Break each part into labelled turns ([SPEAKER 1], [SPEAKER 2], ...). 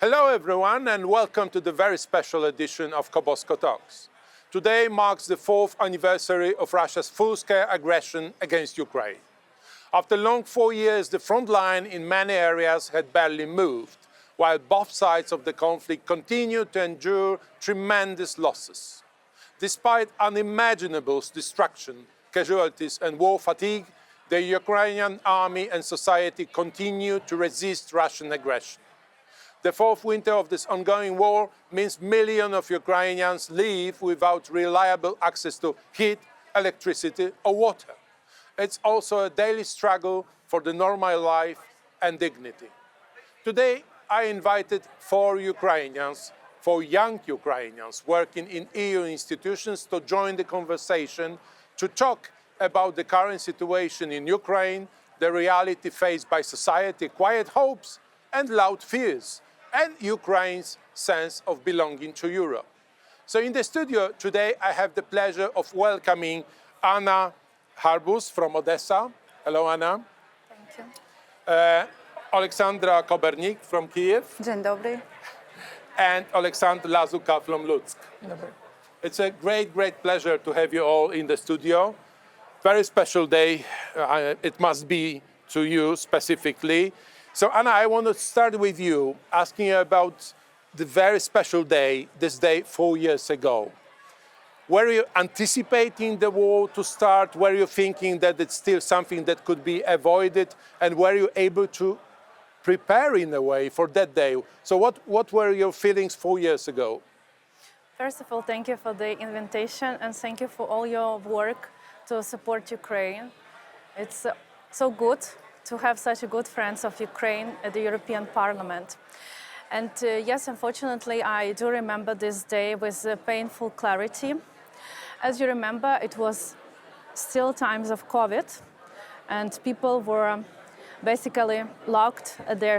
[SPEAKER 1] Hello everyone and welcome to the very special edition of Kobosko Talks. Today marks the 4th anniversary of Russia's full-scale aggression against Ukraine. After long 4 years, the front line in many areas had barely moved, while both sides of the conflict continued to endure tremendous losses. Despite unimaginable destruction, casualties and war fatigue, the Ukrainian army and society continue to resist Russian aggression. The fourth winter of this ongoing war means millions of Ukrainians live without reliable access to heat, electricity or water. It's also a daily struggle for the normal life and dignity. Today, I invited 4 young Ukrainians working in EU institutions to join the conversation to talk about the current situation in Ukraine, the reality faced by society, quiet hopes and loud fears, and Ukraine's sense of belonging to Europe. So in the studio today, I have the pleasure of welcoming Anna Harbus from Odessa. Hello, Anna.
[SPEAKER 2] Thank you.
[SPEAKER 1] Alexandra Kobernik from Kiev.
[SPEAKER 2] Dzień dobry.
[SPEAKER 1] And Alexander Lazuka from Lutsk.
[SPEAKER 2] Dobry.
[SPEAKER 1] It's a great pleasure to have you all in the studio. Very special day, it must be to you specifically. So Anna, I want to start with you, asking you about the very special day, this day 4 years ago. Were you anticipating the war to start? Were you thinking that it's still something that could be avoided? And were you able to prepare in a way for that day? So what were your feelings 4 years ago?
[SPEAKER 2] First of all, thank you for the invitation and thank you for all your work to support Ukraine. It's so good to have such good friends of Ukraine at the European Parliament. And yes, unfortunately, I do remember this day with painful clarity. As you remember, it was still times of COVID and people were basically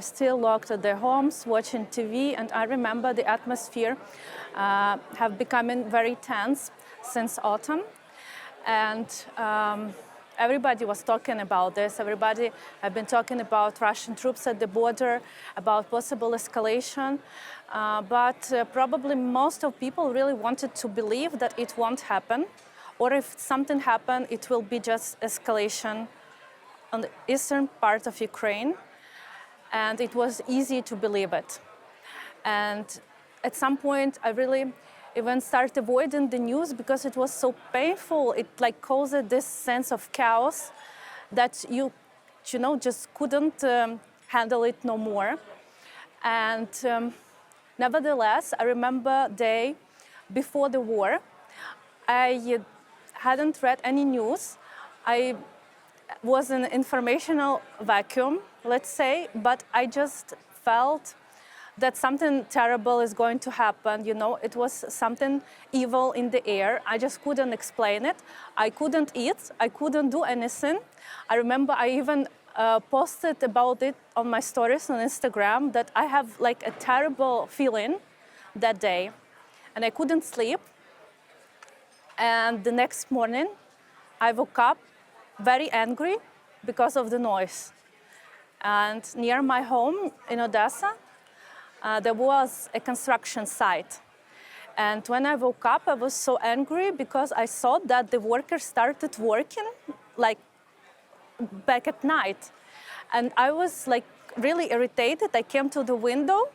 [SPEAKER 2] still locked at their homes, watching TV. And I remember the atmosphere have become very tense since autumn. And everybody was talking about this. Everybody had been talking about Russian troops at the border, about possible escalation. But probably most of people really wanted to believe that it won't happen. Or if something happened, it will be just escalation on the eastern part of Ukraine. And it was easy to believe it. And at some point, I really even started avoiding the news because it was so painful. It caused this sense of chaos that you just couldn't handle it no more. And nevertheless, I remember day before the war, I hadn't read any news. I was in an informational vacuum, let's say, but I just felt that something terrible is going to happen. It was something evil in the air. I just couldn't explain it. I couldn't eat. I couldn't do anything. I remember I even posted about it on my stories on Instagram that I have a terrible feeling that day. And I couldn't sleep. And the next morning, I woke up very angry because of the noise. And near my home in Odessa, there was a construction site. And when I woke up, I was so angry because I saw that the workers started working back at night. And I was really irritated. I came to the window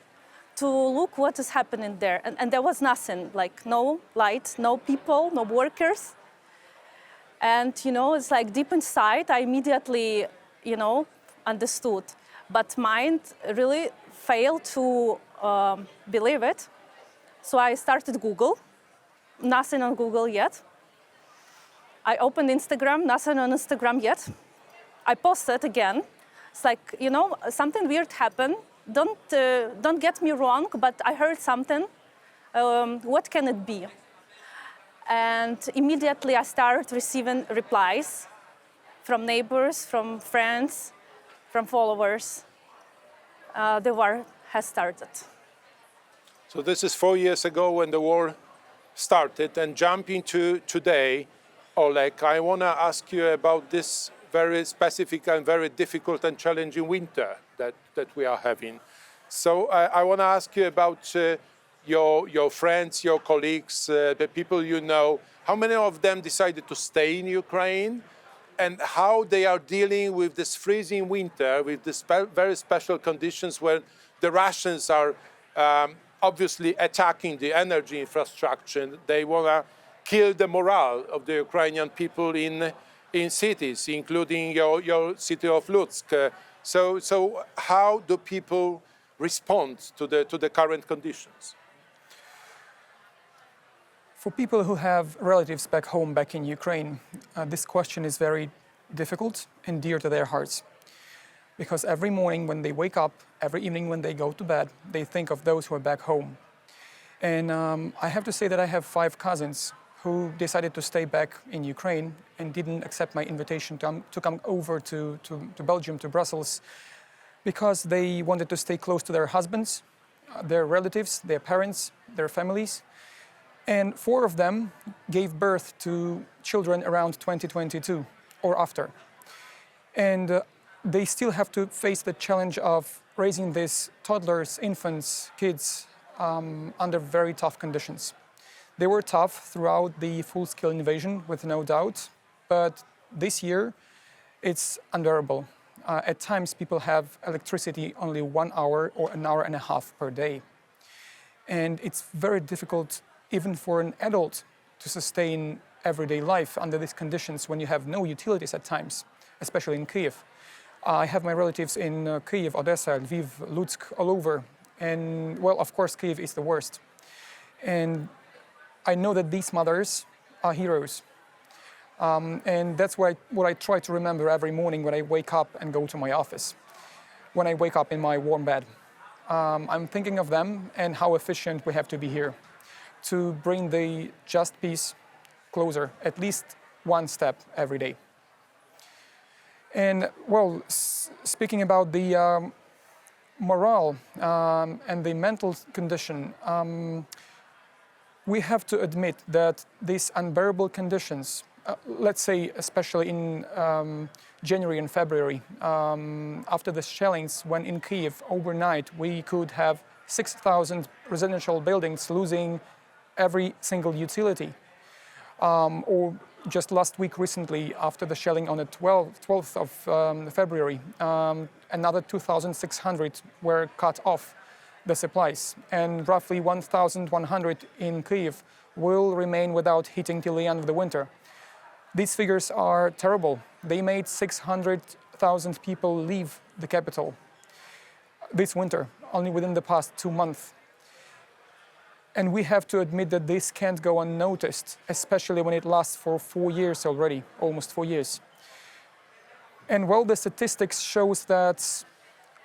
[SPEAKER 2] to look what is happening there. And there was nothing, no light, no people, no workers. And, it's deep inside, I immediately, understood. But mind really failed to believe it. So I started Google, nothing on Google yet. I opened Instagram, nothing on Instagram yet. I posted again. It's something weird happened. Don't get me wrong, but I heard something. What can it be? And immediately I started receiving replies from neighbors, from friends, from followers. The war has started.
[SPEAKER 1] So this is 4 years ago when the war started. And jumping to today, Oleg, I want to ask you about this very specific and very difficult and challenging winter that we are having. So I want to ask you about your friends, your colleagues, the people you know. How many of them decided to stay in Ukraine, and how they are dealing with this freezing winter, with these very special conditions where the Russians are obviously attacking the energy infrastructure. They want to kill the morale of the Ukrainian people in cities, including your city of Lutsk. So how do people respond to the current conditions?
[SPEAKER 3] For people who have relatives back home, back in Ukraine, this question is very difficult and dear to their hearts. Because every morning when they wake up, every evening when they go to bed, they think of those who are back home. And I have to say that I have 5 cousins who decided to stay back in Ukraine and didn't accept my invitation to come over to Belgium, to Brussels, because they wanted to stay close to their husbands, their relatives, their parents, their families. And 4 of them gave birth to children around 2022 or after. And they still have to face the challenge of raising these toddlers, infants, kids under very tough conditions. They were tough throughout the full-scale invasion, with no doubt, but this year it's unbearable. At times people have electricity only 1 hour or an hour and a half per day. And it's very difficult even for an adult to sustain everyday life under these conditions when you have no utilities at times, especially in Kyiv. I have my relatives in Kyiv, Odessa, Lviv, Lutsk, all over. And, well, of course, Kyiv is the worst. And I know that these mothers are heroes. And that's what I try to remember every morning when I wake up and go to my office, when I wake up in my warm bed. I'm thinking of them and how efficient we have to be here to bring the just peace closer, at least one step every day. And, well, speaking about the morale and the mental condition, we have to admit that these unbearable conditions, let's say especially in January and February, after the shellings, when in Kyiv overnight we could have 6,000 residential buildings losing every single utility. Or just last week recently, after the shelling on the 12th of February, another 2,600 were cut off the supplies, and roughly 1,100 in Kyiv will remain without heating till the end of the winter. These figures are terrible. They made 600,000 people leave the capital this winter, only within the past 2 months. And we have to admit that this can't go unnoticed, especially when it lasts for 4 years already, almost 4 years. And well, the statistics shows that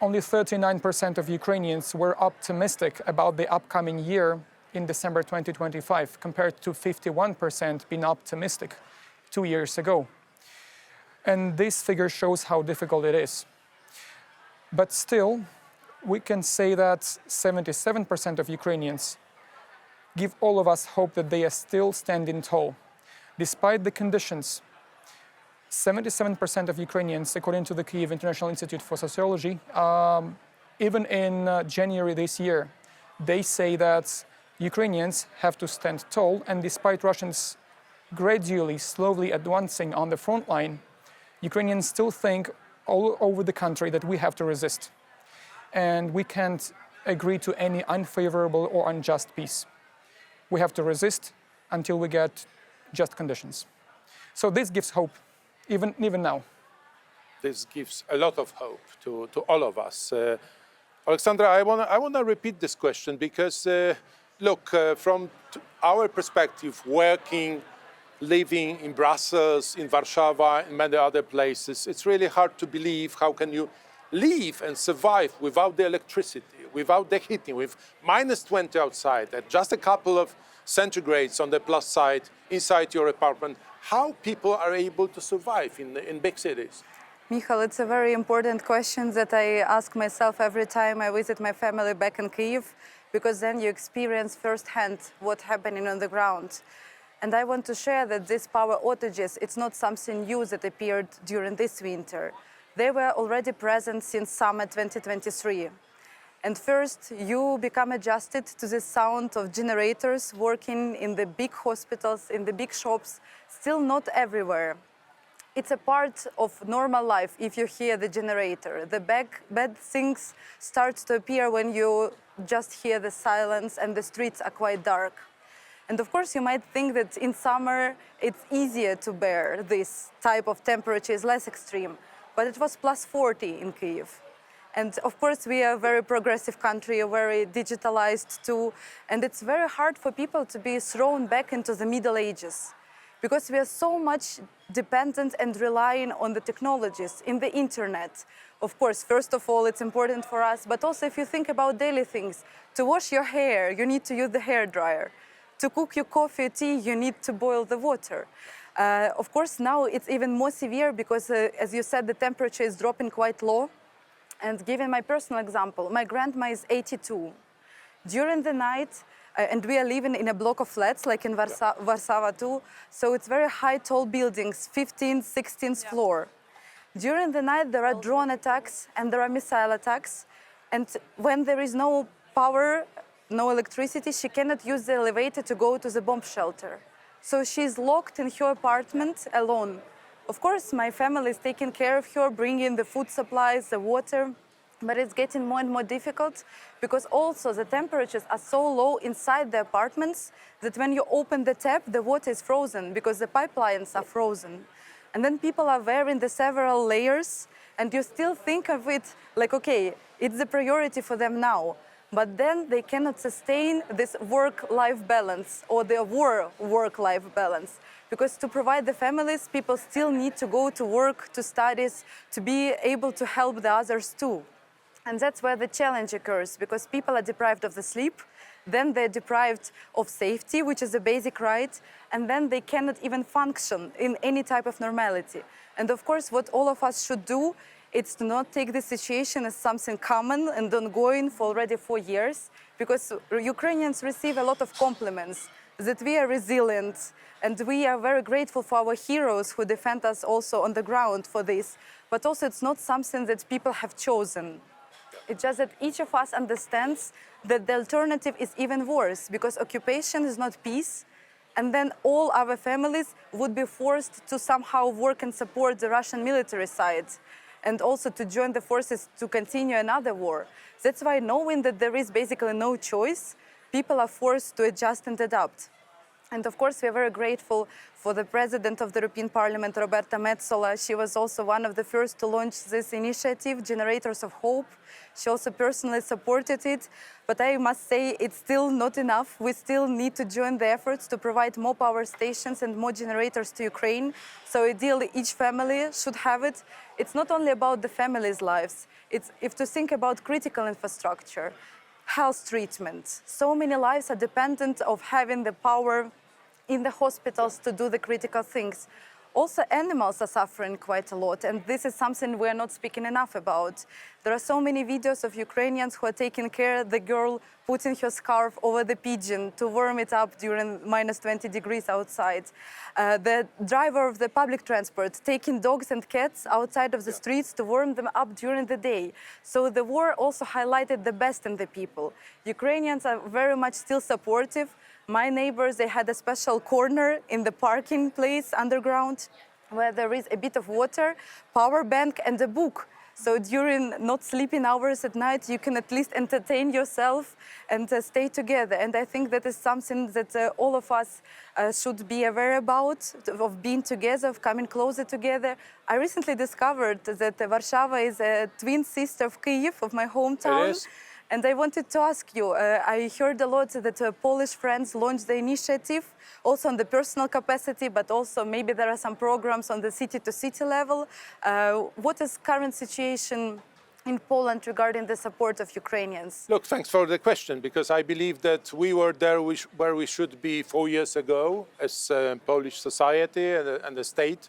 [SPEAKER 3] only 39% of Ukrainians were optimistic about the upcoming year in December 2025, compared to 51% being optimistic 2 years ago. And this figure shows how difficult it is. But still, we can say that 77% of Ukrainians give all of us hope that they are still standing tall. Despite the conditions, 77% of Ukrainians, according to the Kyiv International Institute for Sociology, even in January this year, they say that Ukrainians have to stand tall, and despite Russians gradually, slowly advancing on the front line, Ukrainians still think all over the country that we have to resist. And we can't agree to any unfavorable or unjust peace. We have to resist until we get just conditions. So this gives hope, even now.
[SPEAKER 1] This gives a lot of hope to all of us. Alexandra, I want to repeat this question because, look, from our perspective, working, living in Brussels, in Warsaw, in many other places, it's really hard to believe how can you live and survive without the electricity, without the heating, with minus 20 outside, at just a couple of centigrades on the plus side inside your apartment. How people are able to survive in big cities?
[SPEAKER 4] Michal, it's a very important question that I ask myself every time I visit my family back in Kyiv, because then you experience firsthand what's happening on the ground. And I want to share that these power outages, it's not something new that appeared during this winter. They were already present since summer 2023. And first, you become adjusted to the sound of generators working in the big hospitals, in the big shops, still not everywhere. It's a part of normal life if you hear the generator. The bad things start to appear when you just hear the silence and the streets are quite dark. And of course, you might think that in summer it's easier to bear this type of temperature, is less extreme. But it was plus 40 in Kyiv. And of course, we are a very progressive country, very digitalized too. And it's very hard for people to be thrown back into the Middle Ages, because we are so much dependent and relying on the technologies in the internet. Of course, first of all, it's important for us, but also if you think about daily things, to wash your hair, you need to use the hair dryer. To cook your coffee or tea, you need to boil the water. Of course, now it's even more severe because, as you said, the temperature is dropping quite low. And given my personal example, my grandma is 82. During the night, and we are living in a block of flats, like in Warsaw too, so it's very high, tall buildings, 15th, 16th floor. During the night, there are drone attacks and there are missile attacks. And when there is no power, no electricity, she cannot use the elevator to go to the bomb shelter. So she's locked in her apartment alone. Of course, my family is taking care of her, bringing the food supplies, the water, but it's getting more and more difficult because also the temperatures are so low inside the apartments that when you open the tap, the water is frozen because the pipelines are frozen. And then people are wearing the several layers, and you still think of it like, okay, it's the priority for them now. But then they cannot sustain this work-life balance or the work-life balance. Because to provide the families, people still need to go to work, to studies, to be able to help the others too. And that's where the challenge occurs, because people are deprived of the sleep, then they're deprived of safety, which is a basic right, and then they cannot even function in any type of normality. And of course, what all of us should do, it's to not take this situation as something common and ongoing for already 4 years, because Ukrainians receive a lot of compliments that we are resilient, and we are very grateful for our heroes who defend us also on the ground for this. But also it's not something that people have chosen. It's just that each of us understands that the alternative is even worse, because occupation is not peace, and then all our families would be forced to somehow work and support the Russian military side, and also to join the forces to continue another war. That's why, knowing that there is basically no choice, people are forced to adjust and adapt. And of course, we are very grateful for the President of the European Parliament, Roberta Metsola. She was also one of the first to launch this initiative, Generators of Hope. She also personally supported it. But I must say, it's still not enough. We still need to join the efforts to provide more power stations and more generators to Ukraine. So ideally, each family should have it. It's not only about the family's lives. It's if to think about critical infrastructure, health treatment. So many lives are dependent of having the power in the hospitals to do the critical things. Also, animals are suffering quite a lot, and this is something we're not speaking enough about. There are so many videos of Ukrainians who are taking care of the girl putting her scarf over the pigeon to warm it up during minus 20 degrees outside. The driver of the public transport taking dogs and cats outside of the streets to warm them up during the day. So the war also highlighted the best in the people. Ukrainians are very much still supportive. My neighbors, they had a special corner in the parking place underground where there is a bit of water, power bank, and a book. So during not sleeping hours at night, you can at least entertain yourself and stay together. And I think that is something that all of us should be aware about, of being together, of coming closer together. I recently discovered that Warsaw is a twin sister of Kyiv, of my hometown.
[SPEAKER 1] It is.
[SPEAKER 4] And I wanted to ask you, I heard a lot that Polish friends launched the initiative, also on the personal capacity, but also maybe there are some programs on the city-to-city level. What is current situation in Poland regarding the support of Ukrainians?
[SPEAKER 1] Look, thanks for the question, because I believe that we were there where we should be 4 years ago as Polish society and the state,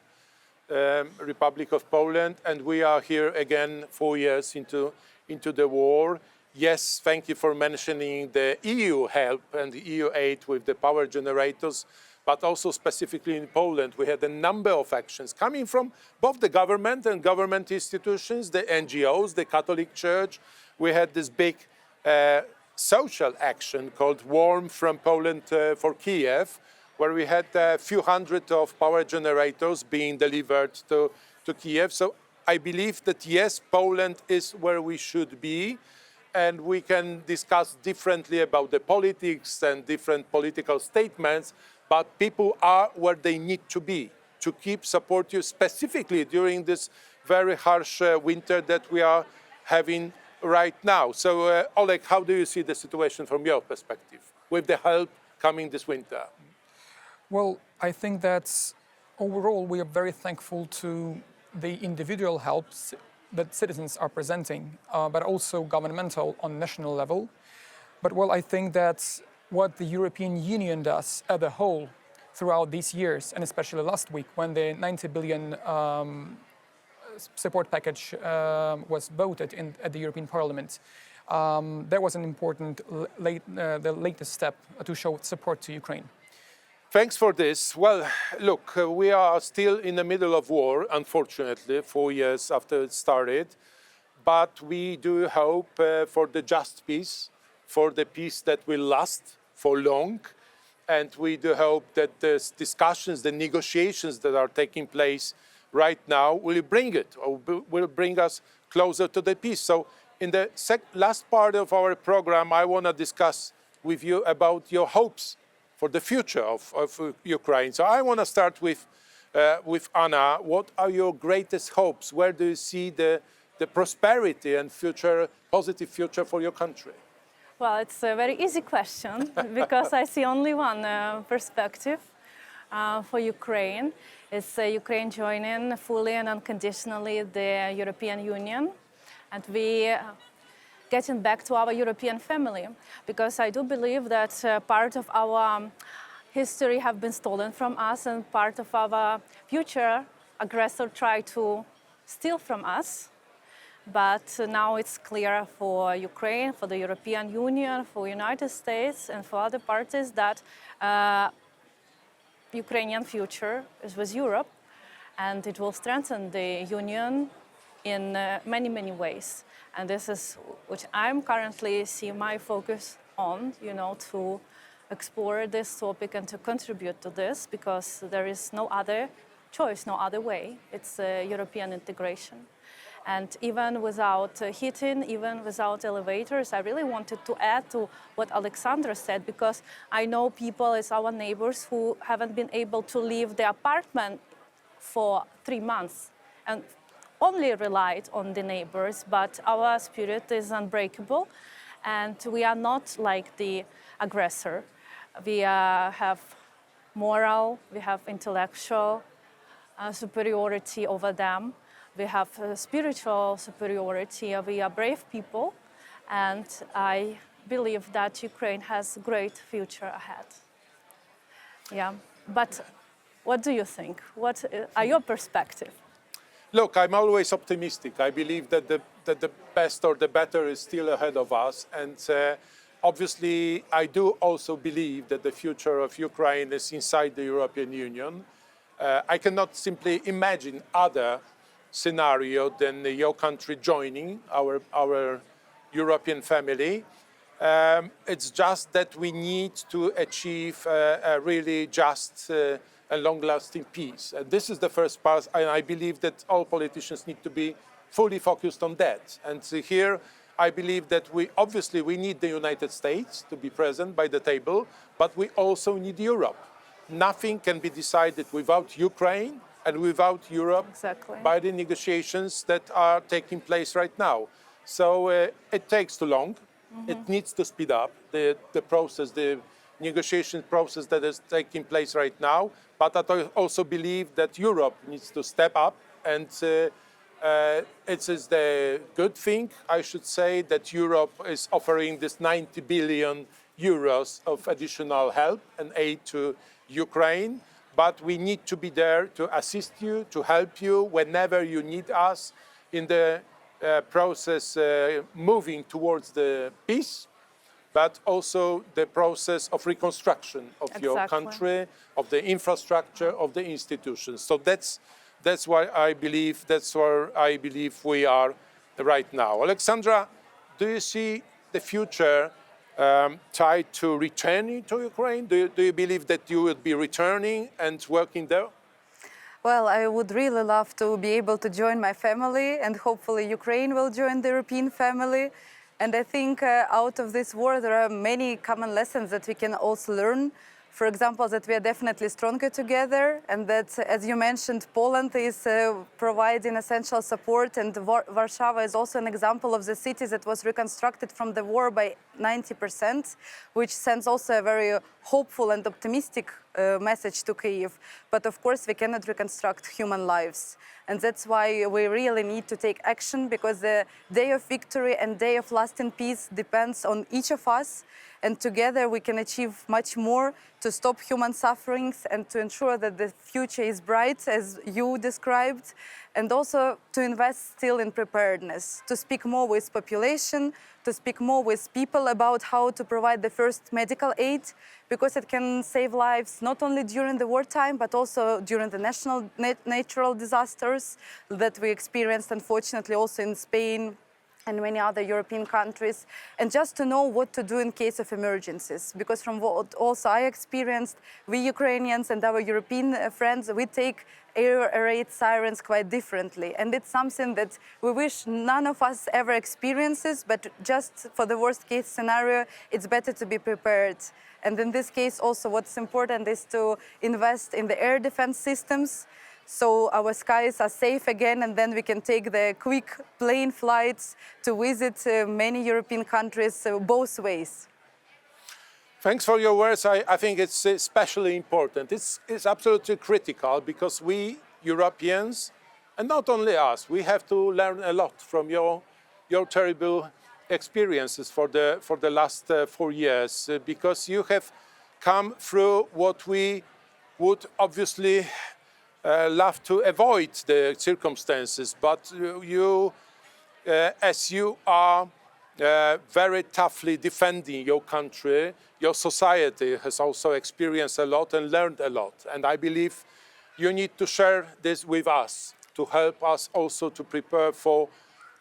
[SPEAKER 1] Republic of Poland, and we are here again 4 years into the war. Yes, thank you for mentioning the EU help and the EU aid with the power generators, but also specifically in Poland, we had a number of actions coming from both the government and government institutions, the NGOs, the Catholic Church. We had this big social action called Warm from Poland for Kiev, where we had a few hundred of power generators being delivered to Kiev. So I believe that yes, Poland is where we should be, and we can discuss differently about the politics and different political statements, but people are where they need to be to keep support you specifically during this very harsh winter that we are having right now. So Oleg, how do you see the situation from your perspective with the help coming this winter?
[SPEAKER 3] Well, I think that overall we are very thankful to the individual helps that citizens are presenting, but also governmental on national level. But well, I think that what the European Union does as a whole throughout these years, and especially last week when the 90 billion support package was voted at the European Parliament, that was an important the latest step to show support to Ukraine.
[SPEAKER 1] Thanks for this. Well, look, we are still in the middle of war, unfortunately, 4 years after it started. But we do hope for the just peace, for the peace that will last for long. And we do hope that the discussions, the negotiations that are taking place right now will bring it, or will bring us closer to the peace. So in the last part of our program, I want to discuss with you about your hopes for the future of Ukraine. So I want to start with Anna. What are your greatest hopes? Where do you see the prosperity and positive future for your country?
[SPEAKER 2] Well, it's a very easy question because I see only one perspective for Ukraine. It's Ukraine joining fully and unconditionally the European Union, and we getting back to our European family, because I do believe that part of our history have been stolen from us, and part of our future aggressor tried to steal from us. But now it's clear for Ukraine, for the European Union, for United States, and for other parties that Ukrainian future is with Europe, and it will strengthen the Union in many, many ways. And this is what I'm currently see my focus on, to explore this topic and to contribute to this, because there is no other choice, no other way. It's European integration. And even without heating, even without elevators, I really wanted to add to what Alexandra said, because I know people as our neighbors who haven't been able to leave their apartment for 3 months and only relied on the neighbors, but our spirit is unbreakable, and we are not like the aggressor. We have moral, we have intellectual superiority over them, we have spiritual superiority, we are brave people, and I believe that Ukraine has a great future ahead. Yeah, but what do you think? What are your perspectives?
[SPEAKER 1] Look, I'm always optimistic. I believe that the best or the better is still ahead of us. And obviously, I do also believe that the future of Ukraine is inside the European Union. I cannot simply imagine other scenario than your country joining our European family. It's just that we need to achieve a really just a long-lasting peace. And this is the first part, and I believe that all politicians need to be fully focused on that. And here, I believe that we need the United States to be present by the table, but we also need Europe. Nothing can be decided without Ukraine and without Europe by the negotiations that are taking place right now. So it takes too long. Mm-hmm. It needs to speed up the process, the negotiation process that is taking place right now. But I also believe that Europe needs to step up, and it is the good thing, I should say, that Europe is offering this 90 billion euros of additional help and aid to Ukraine. But we need to be there to assist you, to help you whenever you need us in the process moving towards the peace, but also the process of reconstruction of your country, of the infrastructure, of the institutions. So that's where I believe we are right now. Alexandra, do you see the future tied to returning to Ukraine? Do you believe that you will be returning and working there?
[SPEAKER 4] Well, I would really love to be able to join my family, and hopefully Ukraine will join the European family. And I think out of this war, there are many common lessons that we can also learn. For example, that we are definitely stronger together, and that, as you mentioned, Poland is providing essential support, and Warsaw is also an example of the city that was reconstructed from the war by 90%, which sends also a very hopeful and optimistic message to Kyiv. But of course, we cannot reconstruct human lives. And that's why we really need to take action, because the day of victory and day of lasting peace depends on each of us. And together we can achieve much more to stop human sufferings and to ensure that the future is bright, as you described, and also to invest still in preparedness, to speak more with population, to speak more with people about how to provide the first medical aid, because it can save lives not only during the wartime, but also during the natural disasters that we experienced, unfortunately, also in Spain and many other European countries, and just to know what to do in case of emergencies. Because from what also I experienced, we Ukrainians and our European friends, we take air raid sirens quite differently. And it's something that we wish none of us ever experiences, but just for the worst case scenario, it's better to be prepared. And in this case also what's important is to invest in the air defense systems, so our skies are safe again, and then we can take the quick plane flights to visit many European countries both ways.
[SPEAKER 1] Thanks for your words. I think it's especially important. It's absolutely critical, because we Europeans, and not only us, we have to learn a lot from your terrible experiences for the last 4 years, because you have come through what we would obviously love to avoid the circumstances, but you, as you are very toughly defending your country, your society has also experienced a lot and learned a lot. And I believe you need to share this with us to help us also to prepare for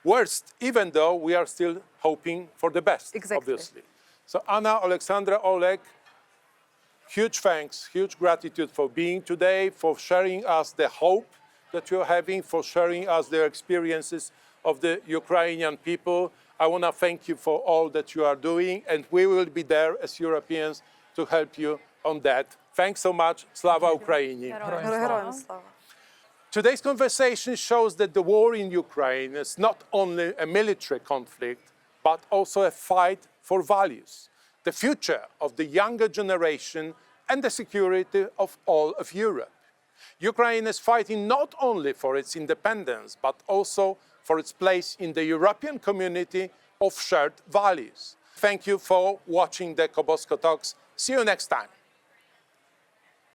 [SPEAKER 1] worst, even though we are still hoping for the best,
[SPEAKER 4] Exactly.
[SPEAKER 1] Obviously. So Anna, Alexandra, Oleg, huge thanks, huge gratitude for being today, for sharing us the hope that you're having, for sharing us the experiences of the Ukrainian people. I want to thank you for all that you are doing, and we will be there as Europeans to help you on that. Thanks so much. Slava Ukraini.
[SPEAKER 4] Героям слава.
[SPEAKER 1] Today's conversation shows that the war in Ukraine is not only a military conflict, but also a fight for values, the future of the younger generation, and the security of all of Europe. Ukraine is fighting not only for its independence, but also for its place in the European community of shared values. Thank you for watching the Kobosko Talks. See you next time.